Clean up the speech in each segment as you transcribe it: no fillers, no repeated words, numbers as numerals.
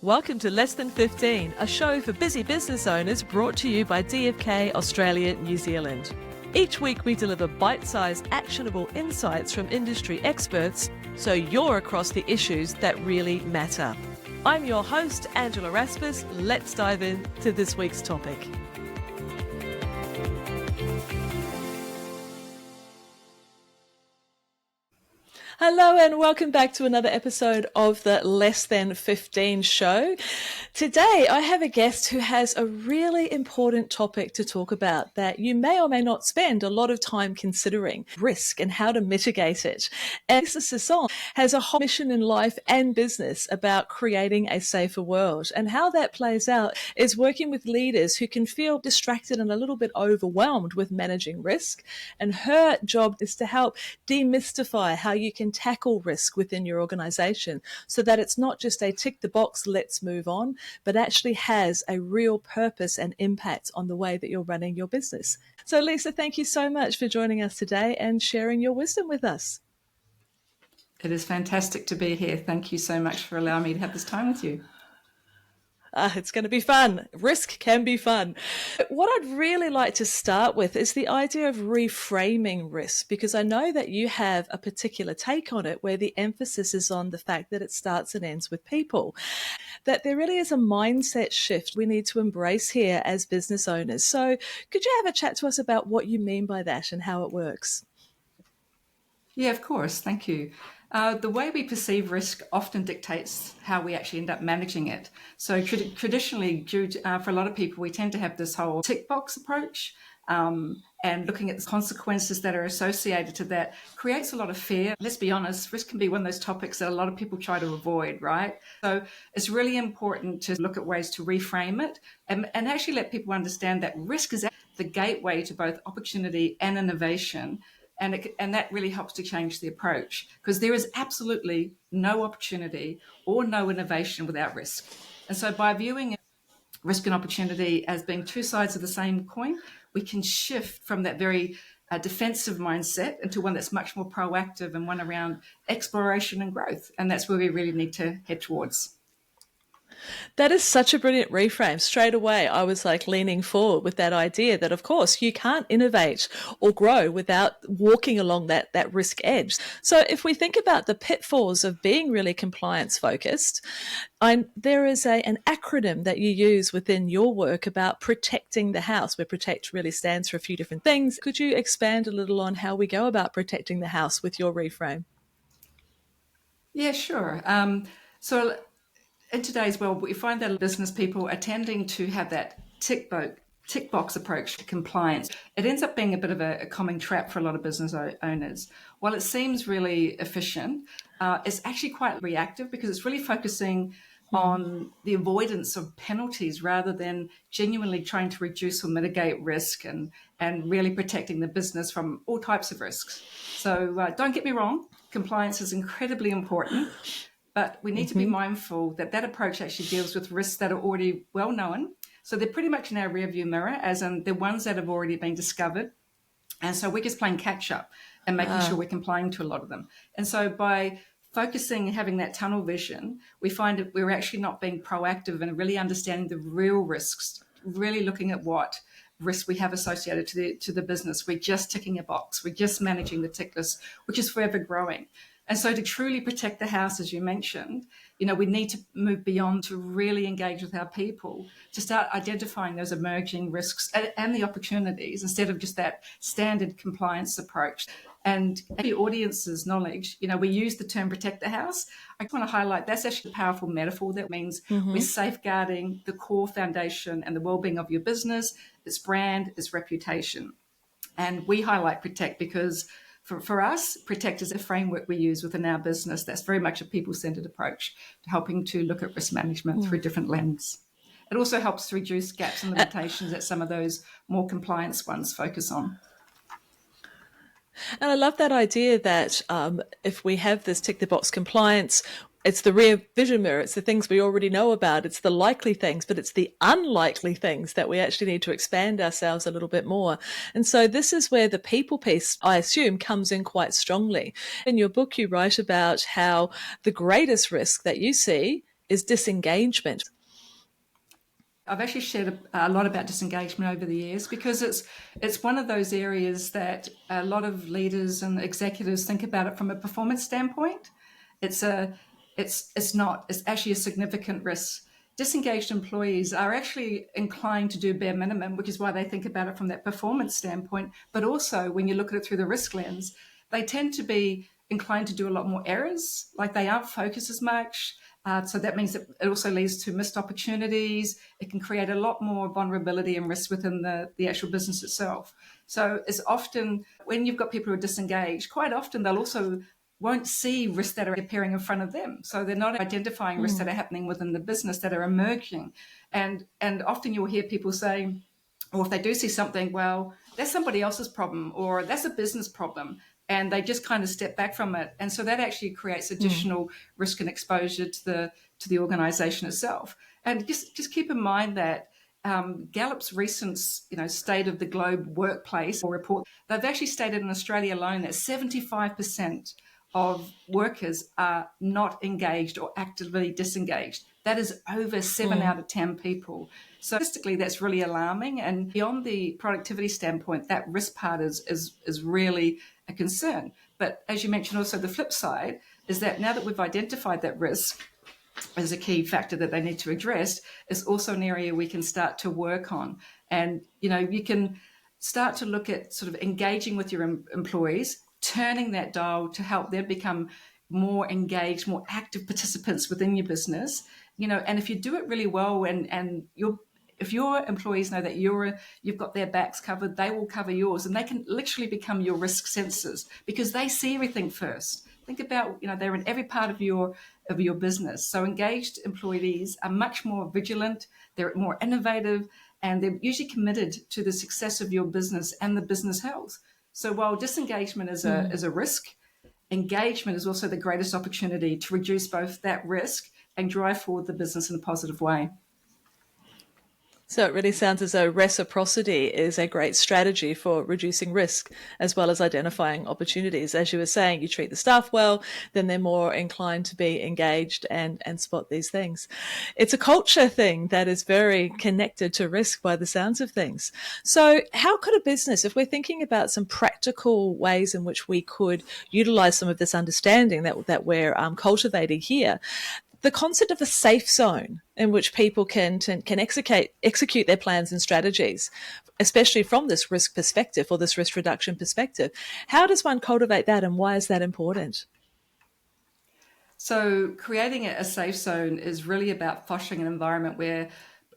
Welcome to Less Than 15, a show for busy business owners brought to you by DFK Australia, New Zealand. Each week we deliver bite-sized, actionable insights from industry experts so you're across the issues that really matter. I'm your host, Angela Rasmus. Let's dive into this week's topic. Hello and welcome back to another episode of the Less Than 15 show. Today I have a guest who has a really important topic to talk about that you may or may not spend a lot of time considering: risk and how to mitigate it. And Lisa Sisson has a whole mission in life and business about creating a safer world, and how that plays out is working with leaders who can feel distracted and a little bit overwhelmed with managing risk. And her job is to help demystify how you can tackle risk within your organization so that it's not just a tick the box, let's move on, but actually has a real purpose and impact on the way that you're running your business. So Lisa, thank you so much for joining us today and sharing your wisdom with us. It is fantastic to be here. Thank you so much for allowing me to have this time with you. It's going to be fun. Risk can be fun. What I'd really like to start with is the idea of reframing risk, because I know that you have a particular take on it where the emphasis is on the fact that it starts and ends with people, that there really is a mindset shift we need to embrace here as business owners. So could you have a chat to us about what you mean by that and how it works? Yeah, of course. Thank you. The way we perceive risk often dictates how we actually end up managing it. So traditionally, for a lot of people, we tend to have this whole tick box approach, and looking at the consequences that are associated to that creates a lot of fear. Let's be honest, risk can be one of those topics that a lot of people try to avoid, right? So it's really important to look at ways to reframe it and actually let people understand that risk is the gateway to both opportunity and innovation. And that really helps to change the approach, because there is absolutely no opportunity or no innovation without risk. And so by viewing risk and opportunity as being two sides of the same coin, we can shift from that very defensive mindset into one that's much more proactive and one around exploration and growth. And that's where we really need to head towards. That is such a brilliant reframe. Straight away, I was like leaning forward with that idea that, of course, you can't innovate or grow without walking along that risk edge. So if we think about the pitfalls of being really compliance focused, there is an acronym that you use within your work about protecting the house, where protect really stands for a few different things. Could you expand a little on how we go about protecting the house with your reframe? Yeah, sure. So in today's world, we find that business people are tending to have that tick box approach to compliance. It ends up being a bit of a common trap for a lot of business owners. While it seems really efficient, it's actually quite reactive, because it's really focusing on the avoidance of penalties rather than genuinely trying to reduce or mitigate risk and really protecting the business from all types of risks. So don't get me wrong, compliance is incredibly important. But we need to be mindful that approach actually deals with risks that are already well known. So they're pretty much in our rearview mirror, as in the ones that have already been discovered. And so we're just playing catch up and making sure we're complying to a lot of them. And so by focusing and having that tunnel vision, we find that we're actually not being proactive and really understanding the real risks, really looking at what risk we have associated to the business. We're just ticking a box. We're just managing the tick list, which is forever growing. And so to truly protect the house, as you mentioned, we need to move beyond to really engage with our people, to start identifying those emerging risks and the opportunities, instead of just that standard compliance approach. And the audience's knowledge, we use the term protect the house. I want to highlight that's actually a powerful metaphor. That means we're safeguarding the core foundation and the well-being of your business, its brand, its reputation. And we highlight protect because for us, protect is a framework we use within our business that's very much a people-centered approach to helping to look at risk management through different lenses. It also helps to reduce gaps and limitations that some of those more compliance ones focus on. And I love that idea that if we have this tick the box compliance, it's the rear vision mirror. It's the things we already know about. It's the likely things, but it's the unlikely things that we actually need to expand ourselves a little bit more. And so this is where the people piece, I assume, comes in quite strongly. In your book, you write about how the greatest risk that you see is disengagement. I've actually shared a lot about disengagement over the years because it's one of those areas that a lot of leaders and executives think about it from a performance standpoint. It's actually a significant risk. Disengaged employees are actually inclined to do bare minimum, which is why they think about it from that performance standpoint. But also, when you look at it through the risk lens, they tend to be inclined to do a lot more errors, like they aren't focused as much. So that means that it also leads to missed opportunities. It can create a lot more vulnerability and risk within the actual business itself. So it's often, when you've got people who are disengaged, quite often they'll also won't see risks that are appearing in front of them. So they're not identifying risks that are happening within the business that are emerging. And often you'll hear people say, or if they do see something, well, that's somebody else's problem, or that's a business problem. And they just kind of step back from it. And so that actually creates additional risk and exposure to the organization itself. And just keep in mind that Gallup's recent, State of the Globe Workplace report, they've actually stated in Australia alone that 75% of workers are not engaged or actively disengaged. That is over 7 out of 10 people. So statistically, that's really alarming. And beyond the productivity standpoint, that risk part is really a concern. But as you mentioned, also the flip side is that now that we've identified that risk as a key factor that they need to address, is also an area we can start to work on. And, you can start to look at sort of engaging with your employees, turning that dial to help them become more engaged, more active participants within your business. And if you do it really well, and if your employees know that you've got their backs covered, they will cover yours, and they can literally become your risk sensors because they see everything first. Think about, they're in every part of your business. So engaged employees are much more vigilant, they're more innovative, and they're usually committed to the success of your business and the business health. So while disengagement is a risk, engagement is also the greatest opportunity to reduce both that risk and drive forward the business in a positive way. So it really sounds as though reciprocity is a great strategy for reducing risk as well as identifying opportunities. As you were saying, you treat the staff well, then they're more inclined to be engaged and spot these things. It's a culture thing that is very connected to risk by the sounds of things. So how could a business, if we're thinking about some practical ways in which we could utilize some of this understanding that we're cultivating here, the concept of a safe zone in which people can execute their plans and strategies, especially from this risk perspective or this risk reduction perspective. How does one cultivate that, and why is that important? So creating a safe zone is really about fostering an environment where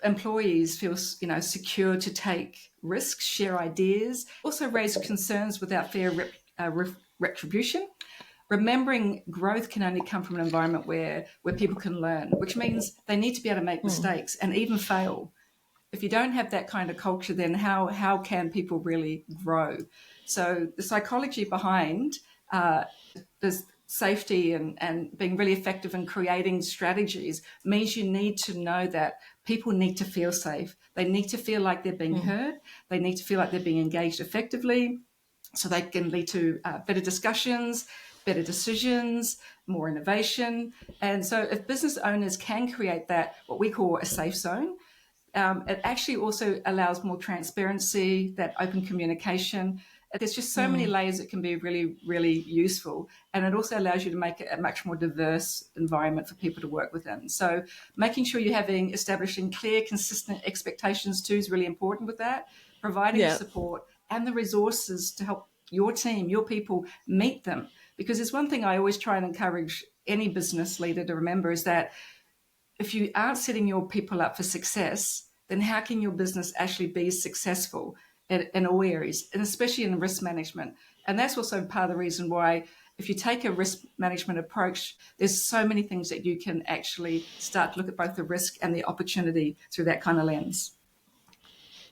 employees feel, secure to take risks, share ideas, also raise concerns without fear of retribution. Remembering growth can only come from an environment where people can learn, which means they need to be able to make mistakes and even fail. If you don't have that kind of culture, then how can people really grow? So the psychology behind this safety and being really effective in creating strategies means you need to know that people need to feel safe. They need to feel like they're being heard. They need to feel like they're being engaged effectively, so they can lead to better discussions, better decisions, more innovation. And so if business owners can create that, what we call a safe zone, it actually also allows more transparency, that open communication. There's just so many layers that can be really, really useful. And it also allows you to make it a much more diverse environment for people to work within. So making sure you're establishing clear, consistent expectations too is really important with that. Providing the support and the resources to help your team, your people meet them. Because there's one thing I always try and encourage any business leader to remember is that if you aren't setting your people up for success, then how can your business actually be successful in all areas, and especially in risk management? And that's also part of the reason why if you take a risk management approach, there's so many things that you can actually start to look at both the risk and the opportunity through that kind of lens.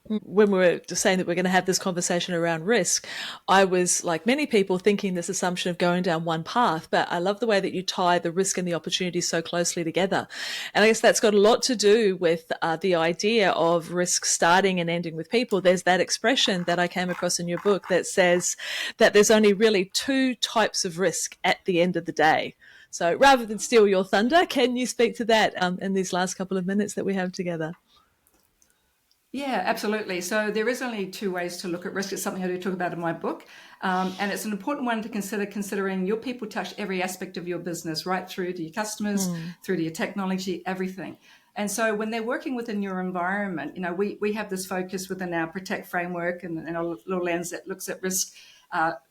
When we were just saying that we're going to have this conversation around risk, I was, like many people, thinking this assumption of going down one path, but I love the way that you tie the risk and the opportunity so closely together. And I guess that's got a lot to do with the idea of risk starting and ending with people. There's that expression that I came across in your book that says that there's only really two types of risk at the end of the day. So rather than steal your thunder, can you speak to that in these last couple of minutes that we have together? Yeah, absolutely. So there is only two ways to look at risk. It's something I do talk about in my book. And it's an important one to consider, considering your people touch every aspect of your business, right through to your customers, through to your technology, everything. And so when they're working within your environment, we have this focus within our Protect framework and our little lens that looks at risk.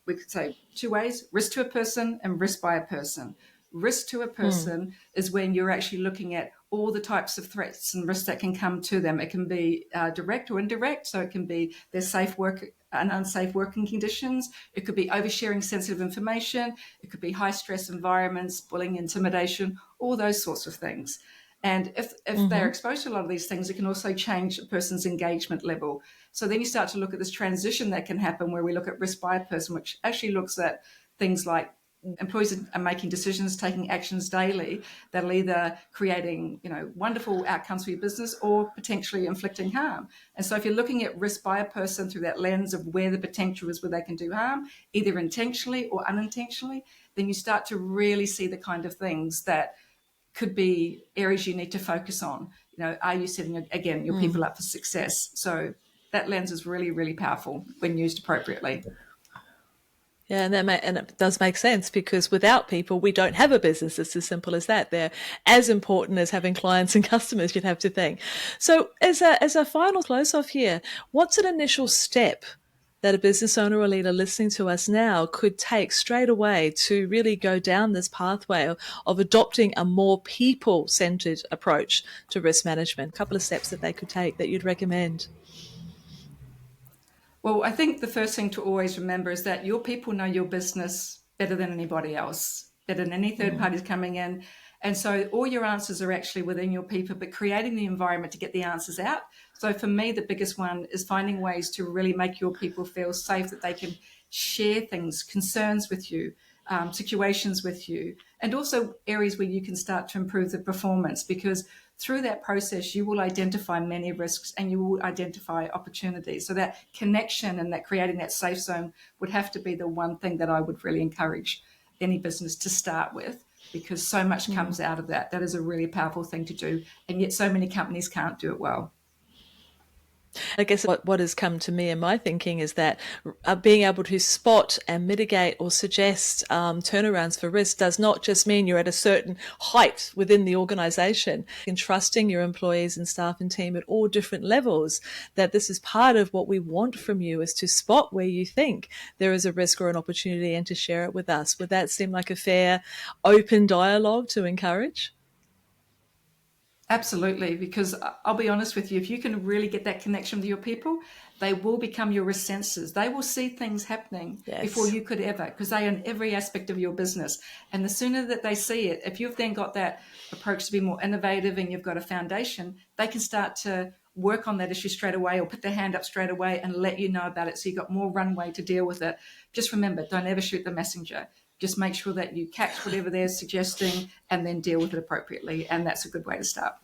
We could say two ways: risk to a person and risk by a person. Risk to a person is when you're actually looking at all the types of threats and risks that can come to them. It can be direct or indirect. So it can be their safe work and unsafe working conditions. It could be oversharing sensitive information. It could be high stress environments, bullying, intimidation, all those sorts of things. And if they're exposed to a lot of these things, it can also change a person's engagement level. So then you start to look at this transition that can happen where we look at risk by a person, which actually looks at things like employees are making decisions, taking actions daily that are either creating, wonderful outcomes for your business or potentially inflicting harm. And so if you're looking at risk by a person through that lens of where the potential is where they can do harm, either intentionally or unintentionally, then you start to really see the kind of things that could be areas you need to focus on. Are you setting, again, your people up for success? So that lens is really, really powerful when used appropriately. Yeah, and it does make sense, because without people, we don't have a business. It's as simple as that. They're as important as having clients and customers, you'd have to think. So as a final close off here, what's an initial step that a business owner or leader listening to us now could take straight away to really go down this pathway of adopting a more people-centered approach to risk management? A couple of steps that they could take that you'd recommend. Well, I think the first thing to always remember is that your people know your business better than anybody else, better than any third parties coming in. And so all your answers are actually within your people, but creating the environment to get the answers out. So for me, the biggest one is finding ways to really make your people feel safe, that they can share things, concerns with you, situations with you, and also areas where you can start to improve the performance, because through that process, you will identify many risks and you will identify opportunities. So that connection and that creating that safe zone would have to be the one thing that I would really encourage any business to start with, because so much comes out of that. That is a really powerful thing to do. And yet so many companies can't do it well. I guess what has come to me in my thinking is that being able to spot and mitigate or suggest turnarounds for risk does not just mean you're at a certain height within the organization. And trusting your employees and staff and team at all different levels, that this is part of what we want from you, is to spot where you think there is a risk or an opportunity and to share it with us. Would that seem like a fair, open dialogue to encourage? Absolutely, because I'll be honest with you, if you can really get that connection with your people, they will become your risk sensors. They will see things happening before you could ever, because they are in every aspect of your business. And the sooner that they see it, if you've then got that approach to be more innovative and you've got a foundation, they can start to work on that issue straight away or put their hand up straight away and let you know about it. So you've got more runway to deal with it. Just remember, don't ever shoot the messenger. Just make sure that you catch whatever they're suggesting and then deal with it appropriately. And that's a good way to start.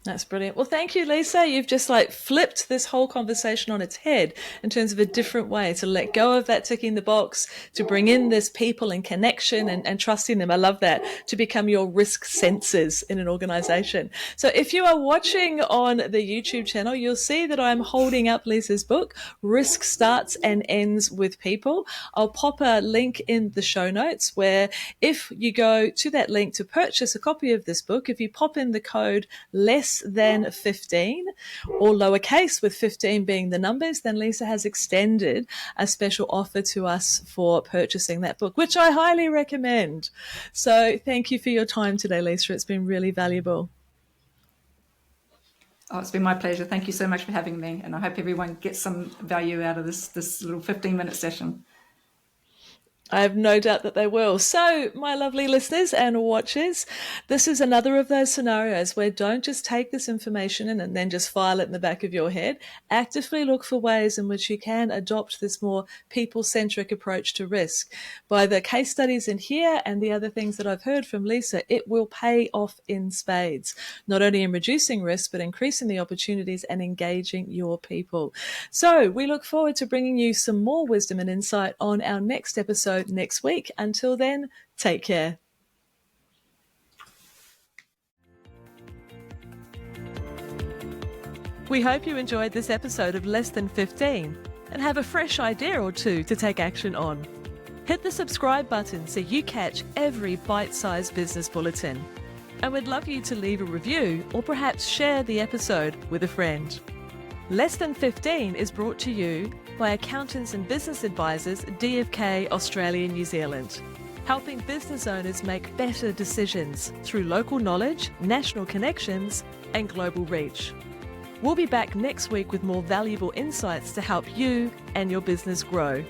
That's brilliant. Well, thank you, Lisa. You've just flipped this whole conversation on its head in terms of a different way to let go of that ticking the box, to bring in this people and connection and trusting them. I love that, to become your risk sensors in an organization. So if you are watching on the YouTube channel, you'll see that I'm holding up Lisa's book, Risk Starts and Ends with People. I'll pop a link in the show notes where if you go to that link to purchase a copy of this book, if you pop in the code less than 15 or lowercase, with 15 being the numbers, then Lisa has extended a special offer to us for purchasing that book, which I highly recommend. So thank you for your time today, Lisa. It's been really valuable. Oh, it's been my pleasure. Thank you so much for having me. And I hope everyone gets some value out of this little 15-minute session. I have no doubt that they will. So, my lovely listeners and watchers, this is another of those scenarios where don't just take this information in and then just file it in the back of your head. Actively look for ways in which you can adopt this more people-centric approach to risk. By the case studies in here and the other things that I've heard from Lisa, it will pay off in spades, not only in reducing risk, but increasing the opportunities and engaging your people. So, we look forward to bringing you some more wisdom and insight on our next episode next week. Until then, take care. We hope you enjoyed this episode of Less Than 15 and have a fresh idea or two to take action on. Hit the subscribe button so you catch every bite-sized business bulletin. And we'd love you to leave a review or perhaps share the episode with a friend. Less Than 15 is brought to you by Accountants and Business Advisors DFK Australia New Zealand, helping business owners make better decisions through local knowledge, national connections, and global reach. We'll be back next week with more valuable insights to help you and your business grow.